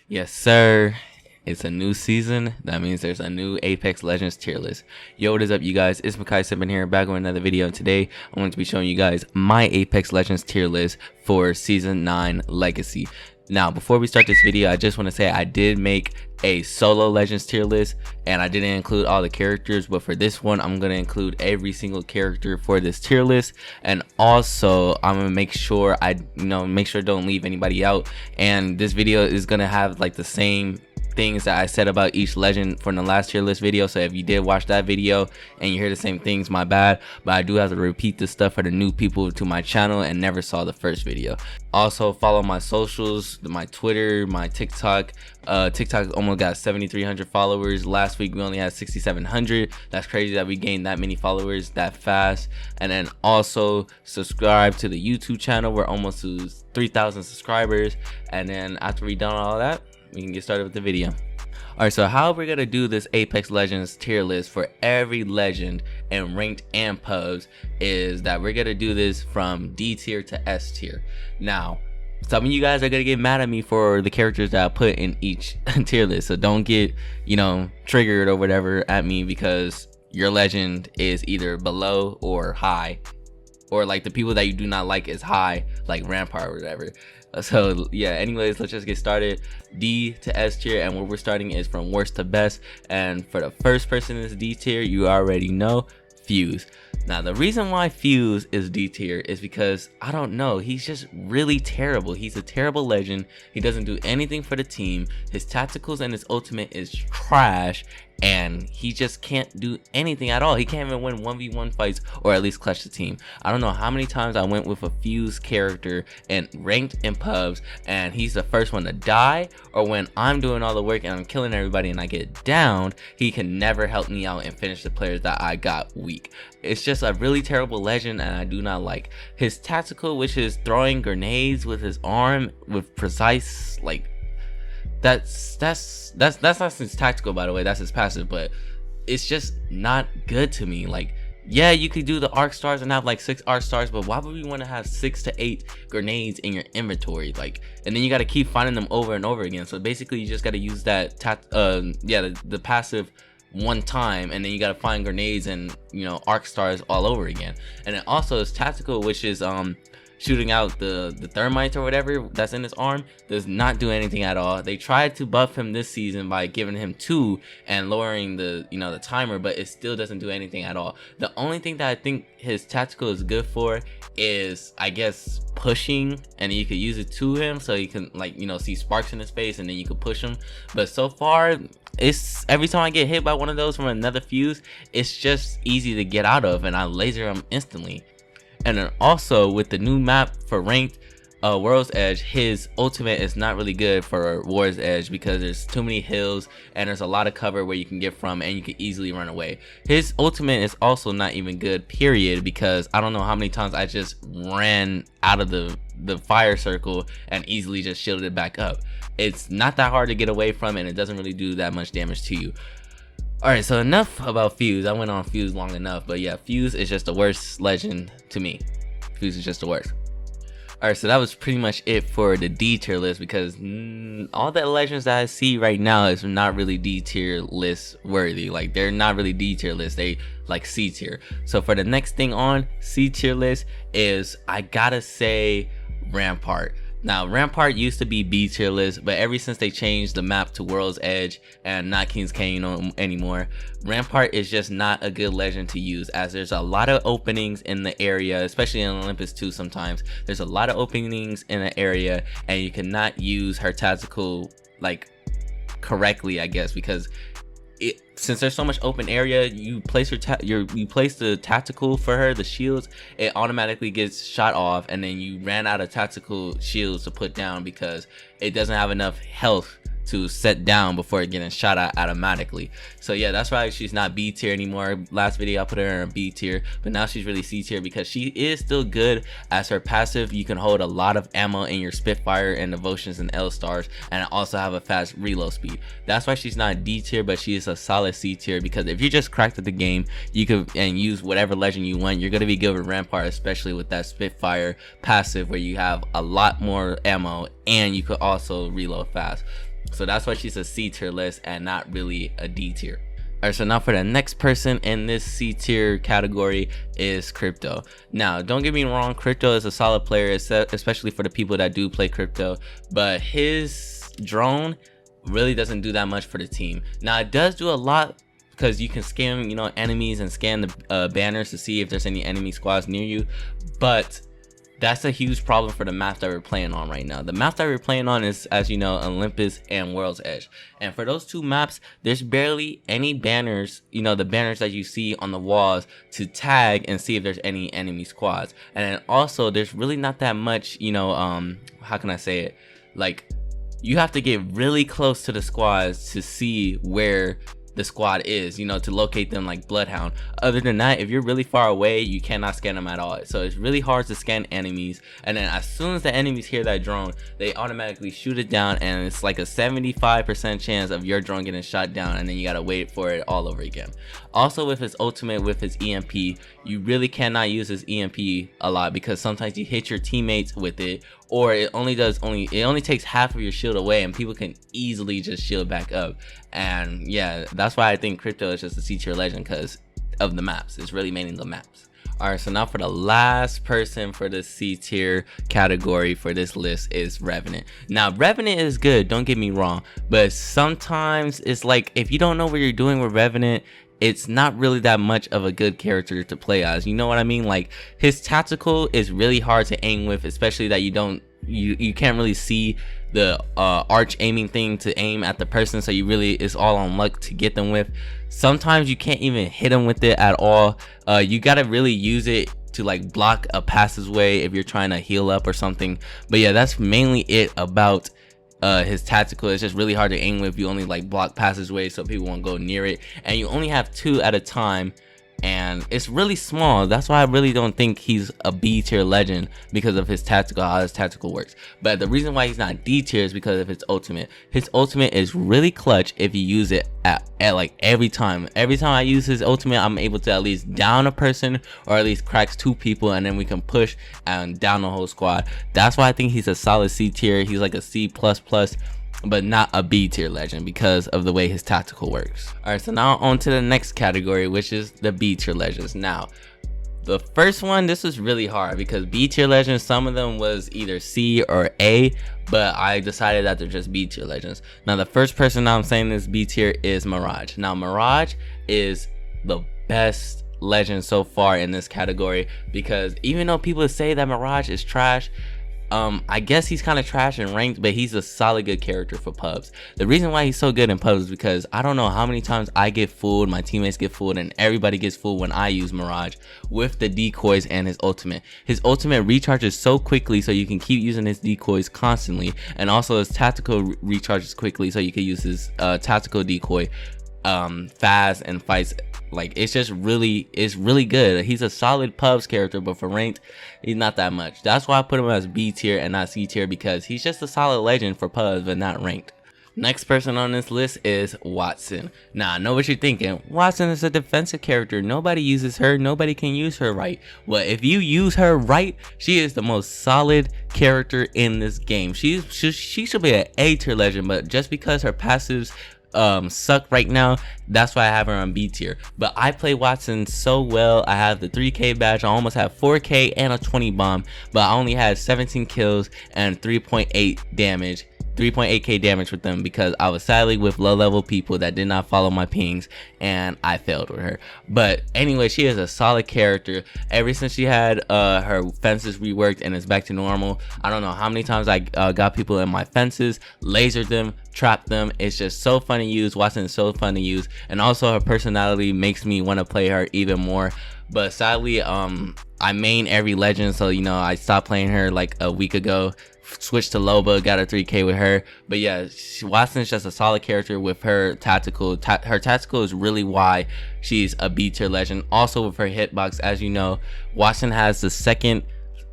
Yes, sir. It's a new season. That means there's a new Apex Legends tier list. Yo, what is up, you guys? It's Makai Sippin here, back with another video. And today, I'm going to be showing you guys my Apex Legends tier list for Season 9 Legacy. Now, before we start this video, I just want to say I did make a solo Legends tier list, and I didn't include all the characters, but for this one, I'm going to include every single character for this tier list. And also, I'm going to make sure don't leave anybody out. And this video is going to have like the same things that I said about each legend from the last tier list video. So if you did watch that video and you hear the same things, my bad, but I do have to repeat this stuff for the new people to my channel and never saw the first video. Also, follow my socials, my Twitter, my TikTok. TikTok almost got 7,300 followers. Last week we only had 6,700. That's crazy that we gained that many followers that fast. And then also subscribe to the YouTube channel. We're almost to 3,000 subscribers. And then after we done all that, we can get started with the video. Alright, so how we're gonna do this Apex Legends tier list for every legend and ranked and pubs is that we're gonna do this from D tier to S tier. Now, some of you guys are gonna get mad at me for the characters that I put in each tier list, so don't get, triggered or whatever at me because your legend is either below or high, or like the people that you do not like is high, like Rampart or whatever. So yeah, anyways, let's just get started. D to S tier, and where we're starting is from worst to best. And for the first person in this D tier, you already know, Fuse. Now, the reason why Fuse is D tier is because, I don't know, he's just really terrible. He's a terrible legend. He doesn't do anything for the team. His tacticals and his ultimate is trash, and he just can't do anything at all. He can't even win 1v1 fights or at least clutch the team. I don't know how many times I went with a Fuse character and ranked in pubs, and he's the first one to die, or when I'm doing all the work and I'm killing everybody and I get downed, he can never help me out and finish the players that I got weak. It's just a really terrible legend, and I do not like his tactical, which is throwing grenades with his arm with precise, like, that's not his tactical, by the way. That's his passive, but it's just not good to me. Like, yeah, you could do the arc stars and have like 6 arc stars, but why would we want to have 6 to 8 grenades in your inventory? Like, and then you got to keep finding them over and over again. So basically, you just got to use that the passive one time, and then you got to find grenades and arc stars all over again. And then also his tactical, which is shooting out the thermites or whatever that's in his arm, does not do anything at all. They tried to buff him this season by giving him 2 and lowering the the timer, but it still doesn't do anything at all. The only thing that I think his tactical is good for is, I guess, pushing, and you could use it to him so you can, like, see sparks in his face and then you could push him. But so far, it's every time I get hit by one of those from another Fuse, it's just easy to get out of, and I laser him instantly. And then also with the new map for ranked World's Edge, his ultimate is not really good for War's Edge because there's too many hills and there's a lot of cover where you can get from, and you can easily run away. His ultimate is also not even good, period, because I don't know how many times I just ran out of the fire circle and easily just shielded it back up. It's not that hard to get away from, and it doesn't really do that much damage to you. Alright, so enough about Fuse. I went on Fuse long enough, but yeah, Fuse is just the worst legend to me. Fuse is just the worst. Alright, so that was pretty much it for the D tier list, because all the legends that I see right now is not really D tier list worthy. Like, they're not really D tier list, they like C tier. So for the next thing on C tier list is, I gotta say, Rampart. Now, Rampart used to be B tier list, but ever since they changed the map to World's Edge and not King's Canyon anymore, Rampart is just not a good legend to use, as there's a lot of openings in the area, especially in Olympus 2 sometimes. There's a lot of openings in the area, and you cannot use her tactical, like, correctly, I guess, because since there's so much open area, you place you place the tactical for her, the shields, it automatically gets shot off, and then you ran out of tactical shields to put down because it doesn't have enough health to set down before getting shot at automatically. So yeah, that's why she's not B tier anymore. Last video I put her in B tier, but now she's really C tier because she is still good as her passive. You can hold a lot of ammo in your Spitfire and Devotions and L stars, and also have a fast reload speed. That's why she's not D tier, but she is a solid C tier, because if you just cracked at the game, you could and use whatever legend you want, you're gonna be good with Rampart, especially with that Spitfire passive where you have a lot more ammo and you could also reload fast. So that's why she's a C tier list and not really a D tier. Alright, so now for the next person in this C tier category is Crypto. Now, don't get me wrong, Crypto is a solid player, especially for the people that do play Crypto, but his drone really doesn't do that much for the team. Now, it does do a lot because you can scan, you know, enemies and scan the banners to see if there's any enemy squads near you, but that's a huge problem for the map that we're playing on right now. The map that we're playing on is, as you know, Olympus and World's Edge. And for those two maps, there's barely any banners, you know, the banners that you see on the walls to tag and see if there's any enemy squads. And then also, there's really not that much, you know, how can I say it? Like, you have to get really close to the squads to see where the squad is, you know, to locate them like Bloodhound. Other than that, if you're really far away, you cannot scan them at all. So it's really hard to scan enemies, and then as soon as the enemies hear that drone, they automatically shoot it down, and it's like a 75% chance of your drone getting shot down, and then you gotta wait for it all over again. Also, with his ultimate, with his EMP, you really cannot use his EMP a lot because sometimes you hit your teammates with it, or it only takes half of your shield away, and people can easily just shield back up. And yeah, that's why I think Crypto is just a C tier legend, because of the maps. It's really mainly the maps. Alright, so now for the last person for the C tier category for this list is Revenant. Now, Revenant is good, don't get me wrong, but sometimes it's like, if you don't know what you're doing with Revenant, it's not really that much of a good character to play as. You know what I mean? Like, his tactical is really hard to aim with, especially that you can't really see the arch aiming thing to aim at the person, so it's all on luck to get them with. Sometimes you can't even hit them with it at all. You gotta really use it to like block a passageway if you're trying to heal up or something. But yeah, that's mainly it about his tactical. It's just really hard to aim with. You only like block passageways so people won't go near it, and you only have 2 at a time, and it's really small. That's why I really don't think he's a B tier legend, because of his tactical, how his tactical works. But the reason why he's not D tier is because of his ultimate. His ultimate is really clutch if you use it at like every time I use his ultimate, I'm able to at least down a person, or at least cracks 2 people, and then we can push and down the whole squad. That's why I think he's a solid C tier. He's like a C++, but not a B tier legend because of the way his tactical works. Alright, so now on to the next category, which is the B tier legends. Now, the first one, this was really hard because B tier legends, some of them was either C or A, but I decided that they're just B tier legends. Now, the first person I'm saying is B tier is Mirage. Now, Mirage is the best legend so far in this category, because even though people say that Mirage is trash, I guess he's kind of trash in ranked, but he's a solid good character for pubs. The reason why he's so good in pubs is because I don't know how many times I get fooled, my teammates get fooled, and everybody gets fooled when I use Mirage with the decoys and his ultimate. His ultimate recharges so quickly, so you can keep using his decoys constantly, and also his tactical recharges quickly, so you can use his tactical decoy fast and fights. Like, it's really good. He's a solid pubs character, but for ranked, he's not that much. That's why I put him as B tier and not C tier, because he's just a solid legend for pubs, but not ranked. Next person on this list is Watson. Now, I know what you're thinking. Watson is a defensive character. Nobody uses her. Nobody can use her right. Well, if you use her right, she is the most solid character in this game. She should be an A tier legend, but just because her passives suck right now, that's why I have her on B tier. But I play Watson so well. I have the 3k badge, I almost have 4k and a 20 bomb, but I only had 17 kills and 3.8k damage with them, because I was sadly with low level people that did not follow my pings, and I failed with her. But anyway, she is a solid character. Ever since she had her fences reworked and it's back to normal, I don't know how many times I got people in my fences, lasered them, trapped them. It's just so fun to use. Watson is so fun to use, and also her personality makes me want to play her even more. But sadly, I main every legend, so you know, I stopped playing her like a week ago, switched to Loba, got a 3k with her. But yeah, Watson's just a solid character with her tactical. Her tactical is really why she's a B tier legend. Also with her hitbox, as you know, Watson has the second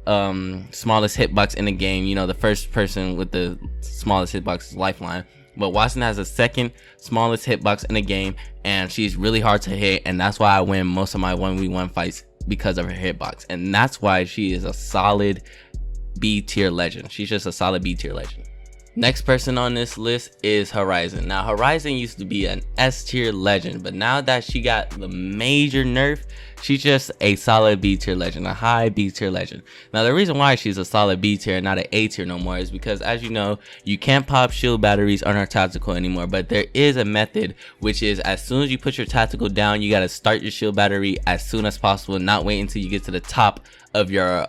smallest hitbox in the game. You know, the first person with the smallest hitbox is Lifeline, but Watson has the second smallest hitbox in the game, and she's really hard to hit, and that's why I win most of my 1v1 fights, because of her hitbox. And that's why she is a solid B tier legend. She's just a solid B tier legend. Next person on this list is Horizon. Now Horizon used to be an S tier legend, but now that she got the major nerf, she's just a solid B tier legend, a high B tier legend. Now the reason why she's a solid B tier and not an A tier no more is because, as you know, you can't pop shield batteries on her tactical anymore, but there is a method, which is as soon as you put your tactical down, you got to start your shield battery as soon as possible, not wait until you get to the top of your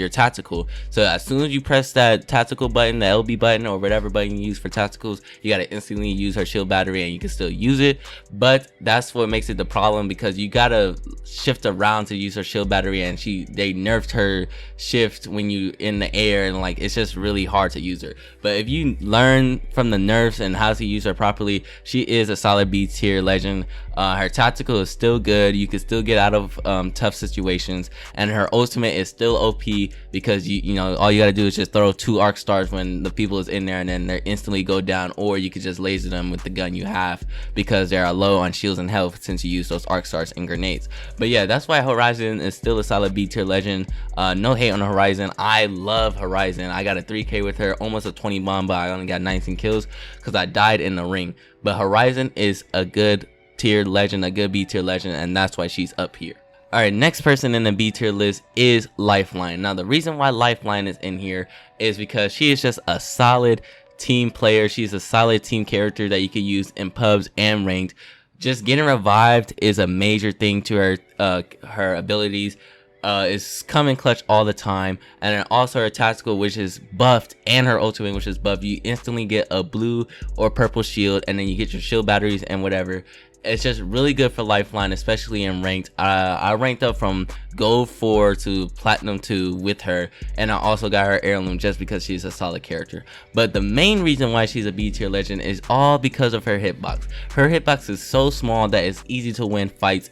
tactical. So as soon as you press that tactical button, the LB button or whatever button you use for tacticals, you got to instantly use her shield battery and you can still use it. But that's what makes it the problem, because you got to shift around to use her shield battery, and they nerfed her shift when you in the air, and like it's just really hard to use her. But if you learn from the nerfs and how to use her properly, she is a solid B tier legend. Her tactical is still good, you can still get out of tough situations, and her ultimate is still OP because you know all you gotta do is just throw 2 arc stars when the people is in there, and then they instantly go down, or you could just laser them with the gun you have because they are low on shields and health since you use those arc stars and grenades. But yeah, that's why Horizon is still a solid B tier legend. No hate on Horizon, I love Horizon. I got a 3k with her, almost a 20 bomb, but I only got 19 kills because I died in the ring. But Horizon is a good tier legend, a good B tier legend, and that's why she's up here. Alright, next person in the B tier list is Lifeline. Now the reason why Lifeline is in here is because she is just a solid team player. She's a solid team character that you can use in pubs and ranked. Just getting revived is a major thing to her abilities. Is coming clutch all the time, and then also her tactical, which is buffed, and her ultimate, which is buffed. You instantly get a blue or purple shield, and then you get your shield batteries and whatever. It's just really good for Lifeline, especially in ranked. I ranked up from gold 4 to platinum 2 with her, and I also got her heirloom just because she's a solid character. But the main reason why she's a B tier legend is all because of her hitbox. Her hitbox is so small that it's easy to win fights,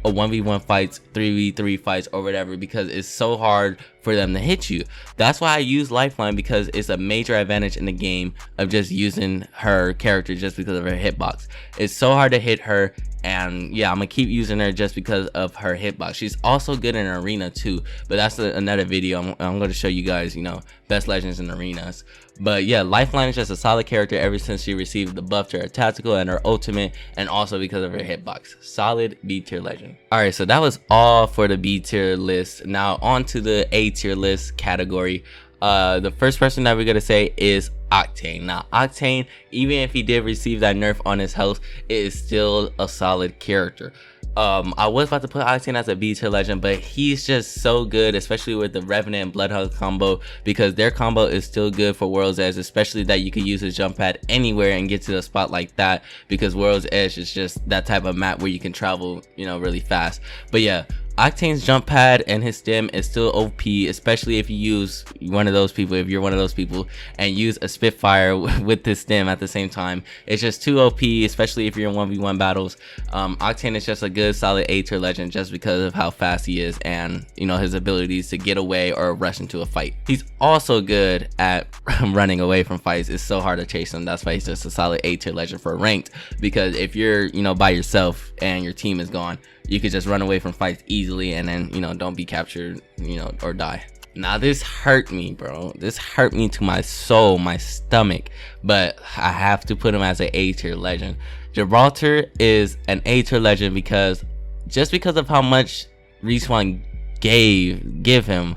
or 1v1 fights, 3v3 fights, or whatever, because it's so hard for them to hit you. That's why I use Lifeline, because it's a major advantage in the game of just using her character just because of her hitbox. It's so hard to hit her, and yeah, I'm gonna keep using her just because of her hitbox. She's also good in arena too, but that's another video. I'm going to show you guys, you know, best legends in arenas. But yeah, Lifeline is just a solid character ever since she received the buff to her tactical and her ultimate, and also because of her hitbox. Solid B tier legend. Alright, so that was all for the B tier list. Now on to the A tier list category. The first person that we're gonna say is Octane. Now Octane, even if he did receive that nerf on his health, it is still a solid character. I was about to put Octane as a B tier legend, but he's just so good, especially with the Revenant and Bloodhug combo, because their combo is still good for World's Edge, especially that you can use his jump pad anywhere and get to the spot like that, because World's Edge is just that type of map where you can travel, you know, really fast. But yeah, Octane's jump pad and his stem is still OP, especially if you use one of those people, if you're one of those people, and use a Spitfire with this stem at the same time. It's just too OP, especially if you're in 1v1 battles. Octane is just a good solid A tier legend just because of how fast he is, and you know, his abilities to get away or rush into a fight. He's also good at running away from fights. It's so hard to chase him. That's why he's just a solid A tier legend for ranked, because if you're, you know, by yourself and your team is gone, you could just run away from fights easily, and then, you know, don't be captured, you know, or die. Now this hurt me, bro. This hurt me to my soul, my stomach, but I have to put him as an A tier legend. Gibraltar is an A tier legend because of how much Respawn give him,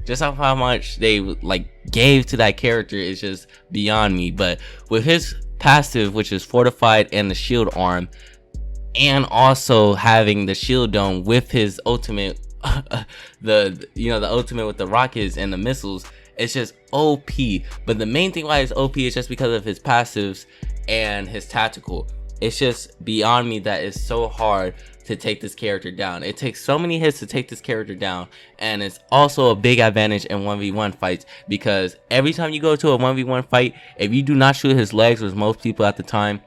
just how much they like gave to that character is just beyond me. But with his passive, which is fortified and the shield arm, and also having the shield dome with his ultimate, the ultimate with the rockets and the missiles, it's just OP. But the main thing why it's OP is just because of his passives and his tactical. It's just beyond me that it's so hard to take this character down. It takes so many hits to take this character down, and it's also a big advantage in 1v1 fights, because every time you go to a 1v1 fight, if you do not shoot his legs, which most people at the time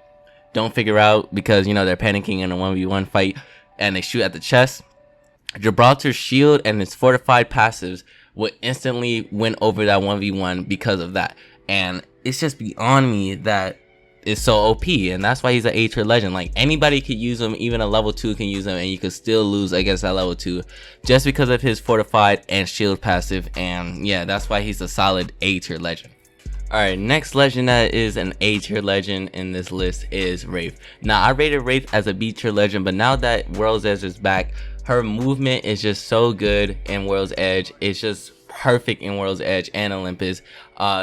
don't figure out because, you know, they're panicking in a 1v1 fight and they shoot at the chest, Gibraltar's shield and his fortified passives would instantly win over that 1v1 because of that. And it's just beyond me that it's so OP, and that's why he's an A tier legend. Like, anybody could use him, even a level 2 can use him, and you could still lose against that level 2 just because of his fortified and shield passive. And yeah, that's why he's a solid A tier legend. Alright, next legend that is an A tier legend in this list is Wraith. Now, I rated Wraith as a B tier legend, but now that World's Edge is back, her movement is just so good in World's Edge. It's just perfect in World's Edge and Olympus.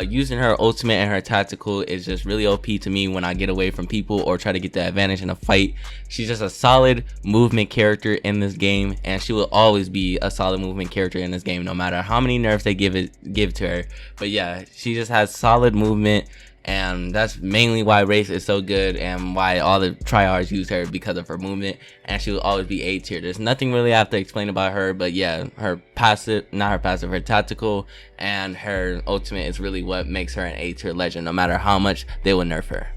Using her ultimate and her tactical is just really OP to me when I get away from people or try to get the advantage in a fight. She's just a solid movement character in this game, and she will always be a solid movement character in this game no matter how many nerfs they give to her. But yeah, she just has solid movement, and that's mainly why Wraith is so good and why all the tryhards use her, because of her movement, and she will always be A tier. There's nothing really I have to explain about her, but yeah, her tactical and her ultimate is really what makes her an A tier legend, no matter how much they will nerf her.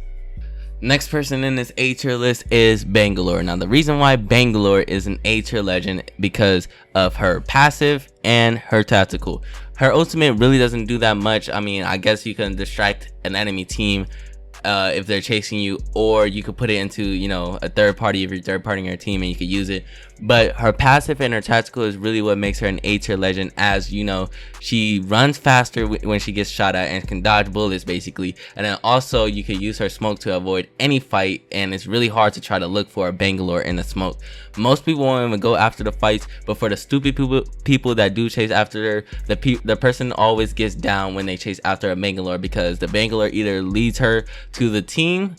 Next person in this A tier list is Bangalore. Now, the reason why Bangalore is an A tier legend because of her passive and her tactical. Her ultimate really doesn't do that much. I mean, I guess you can distract an enemy team if they're chasing you, or you could put it into, you know, a third party if you're third partying your team and you could use it. But her passive and her tactical is really what makes her an A tier legend, as you know, she runs faster when she gets shot at and can dodge bullets basically. And then also you could use her smoke to avoid any fight, and it's really hard to try to look for a Bangalore in the smoke. Most people won't even go after the fights, but for the stupid people that do chase after her, the person always gets down when they chase after a Bangalore, because the Bangalore either leads her to her team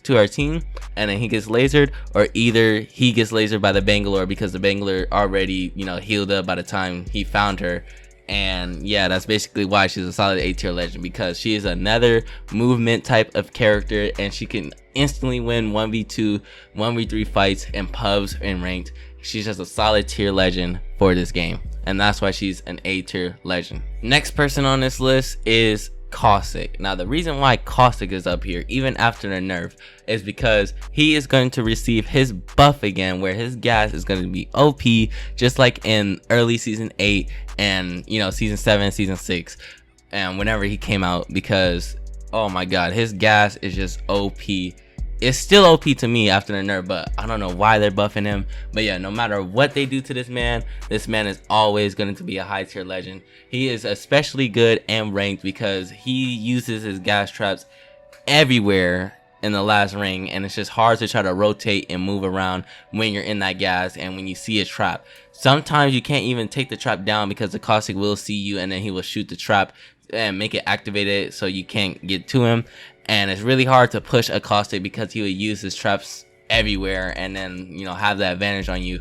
and then he gets lasered, or either he gets lasered by the Bangalore because the Bangalore already, you know, healed up by the time he found her. And yeah, that's basically why she's a solid A tier legend, because she is another movement type of character, and she can instantly win 1v2 1v3 fights in pubs and ranked. She's just a solid tier legend for this game, and that's why she's an A tier legend. Next person on this list is Caustic. Now, the reason why Caustic is up here even after the nerf is because he is going to receive his buff again, where his gas is going to be OP, just like in early season 8 and, you know, season 7, season 6, and whenever he came out, because oh my god, his gas is just OP. It's still OP to me after the nerf, but I don't know why they're buffing him. But yeah, no matter what they do to this man is always going to be a high tier legend. He is especially good and ranked because he uses his gas traps everywhere in the last ring, and it's just hard to try to rotate and move around when you're in that gas and when you see a trap. Sometimes you can't even take the trap down because the Caustic will see you, and then he will shoot the trap and make it activated so you can't get to him. And it's really hard to push a Caustic because he would use his traps everywhere and then, you know, have the advantage on you.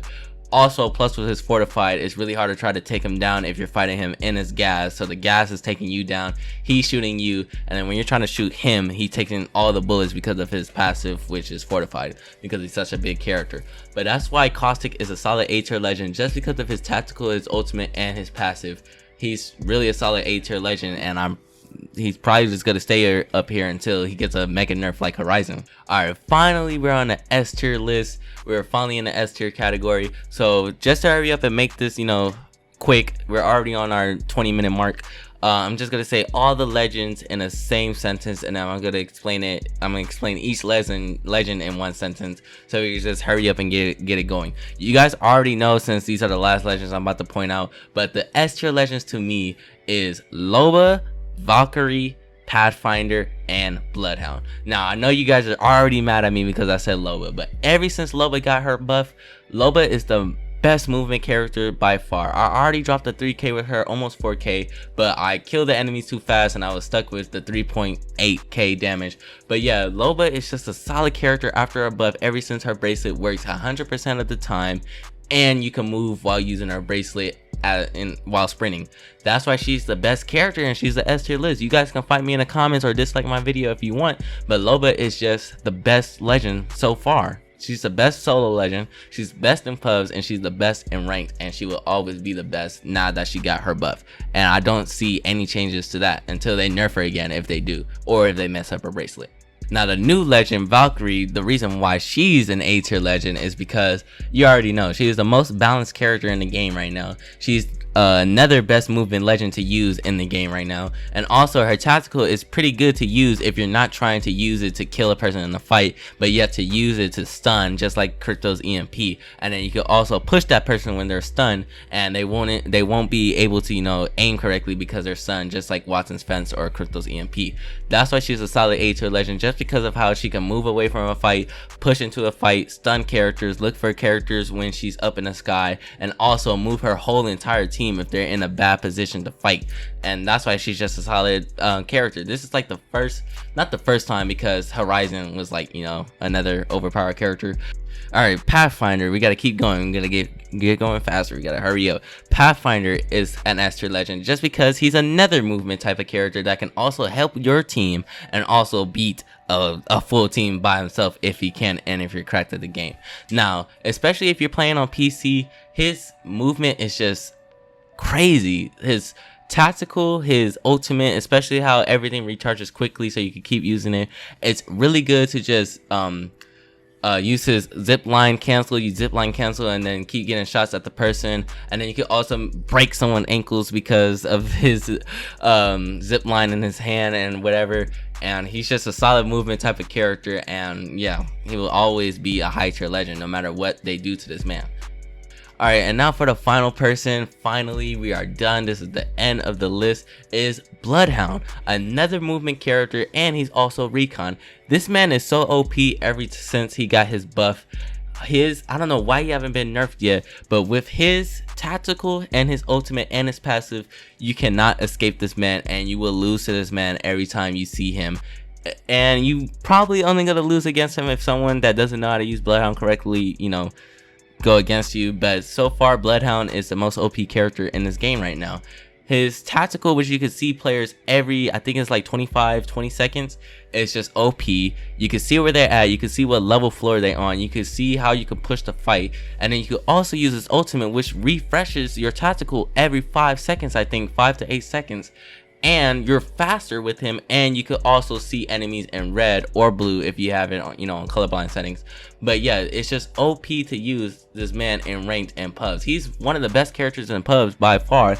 Also, plus with his fortified, it's really hard to try to take him down if you're fighting him in his gas. So the gas is taking you down, he's shooting you, and then when you're trying to shoot him, he's taking all the bullets because of his passive, which is fortified, because he's such a big character. But that's why Caustic is a solid A tier legend, just because of his tactical, his ultimate, and his passive. He's really a solid A tier legend, and he's probably just gonna stay up here until he gets a mega nerf like Horizon. Alright, finally we're on the S tier list. We're finally in the S tier category. So just to hurry up and make this, you know, quick, we're already on our 20-minute mark. I'm just gonna say all the legends in the same sentence, and then I'm gonna explain it. I'm gonna explain each legend in one sentence, so we can just hurry up and get it going. You guys already know, since these are the last legends I'm about to point out, but the S tier legends to me is Loba, Valkyrie, Pathfinder, and Bloodhound. Now, I know you guys are already mad at me because I said Loba, but ever since Loba got her buff, Loba is the best movement character by far. I already dropped a 3k with her, almost 4k, but I killed the enemies too fast and I was stuck with the 3.8k damage. But yeah, Loba is just a solid character after her buff ever since her bracelet works 100% of the time, and you can move while using her bracelet while sprinting. That's why she's the best character and she's the S tier list. You guys can fight me in the comments or dislike my video if you want, but Loba is just the best legend so far. She's the best solo legend, she's best in pubs, and she's the best in ranked, and she will always be the best now that she got her buff. And I don't see any changes to that until they nerf her again, if they do, or if they mess up her bracelet. Now, the new legend, Valkyrie, the reason why she's an A tier legend is because you already know she is the most balanced character in the game right now. She's another best movement legend to use in the game right now. And also her tactical is pretty good to use if you're not trying to use it to kill a person in the fight, but yet to use it to stun, just like Crypto's EMP. And then you can also push that person when they're stunned, and they won't be able to, you know, aim correctly because they're stunned, just like Watson's Fence or Crypto's EMP. That's why she's a solid A tier legend, just because of how she can move away from a fight, push into a fight, stun characters, look for characters when she's up in the sky, and also move her whole entire team if they're in a bad position to fight. And that's why she's just a solid character. This is like not the first time, because Horizon was like, you know, another overpowered character. All right, Pathfinder, we gotta keep going. We gotta get going faster. We gotta hurry up. Pathfinder is an S tier legend just because he's another movement type of character that can also help your team and also beat a full team by himself if he can, and if you're cracked at the game. Now, especially if you're playing on PC, his movement is just crazy. His tactical, his ultimate, especially how everything recharges quickly so you can keep using it. It's really good to just use his zip line cancel. You zip line cancel and then keep getting shots at the person, and then you can also break someone's ankles because of his zip line in his hand and whatever. And he's just a solid movement type of character, and yeah, he will always be a high tier legend no matter what they do to this man. Alright, and now for the final person. Finally, we are done. This is the end of the list. Is Bloodhound, another movement character, and he's also recon. This man is so OP ever since he got his buff. I don't know why he haven't been nerfed yet, but with his tactical and his ultimate and his passive, you cannot escape this man, and you will lose to this man every time you see him. And you probably only gonna lose against him if someone that doesn't know how to use Bloodhound correctly, you know, go against you. But so far, Bloodhound is the most OP character in this game right now. His tactical, which you can see players every, I think it's like 20 seconds, it's just OP. You can see where they're at, you can see what level floor they're on, you can see how you can push the fight, and then you can also use his ultimate, which refreshes your tactical every 5 seconds, I think 5 to 8 seconds. And you're faster with him, and you could also see enemies in red or blue if you have it on, you know, on colorblind settings. But yeah, it's just OP to use this man in ranked and pubs. He's one of the best characters in pubs by far,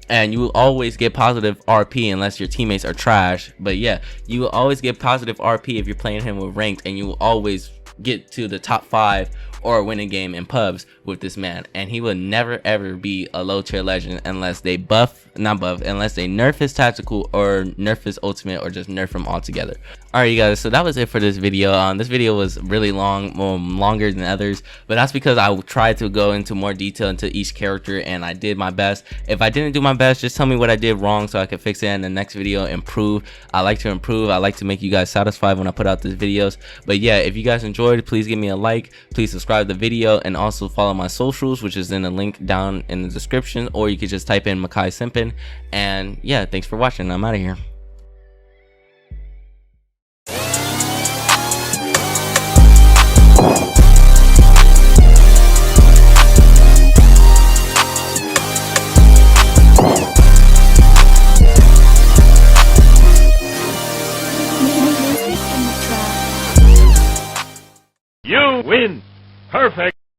and you will always get positive RP unless your teammates are trash. But yeah, you will always get positive RP if you're playing him with ranked, and you will always get to the top 5 or win a game in pubs with this man. And he will never ever be a low tier legend unless they unless they nerf his tactical or nerf his ultimate or just nerf him altogether. Alright you guys, so that was it for this video. This video was really long, longer than others, but that's because I tried to go into more detail into each character, and I did my best. If I didn't do my best, just tell me what I did wrong so I can fix it in the next video, improve. I like to improve. I like to make you guys satisfied when I put out these videos. But yeah, if you guys enjoyed, please give me a like, please subscribe to the video, and also follow my socials, which is in the link down in the description, or you could just type in Makai Simpin. And yeah, thanks for watching. I'm out of here. You win! Perfect!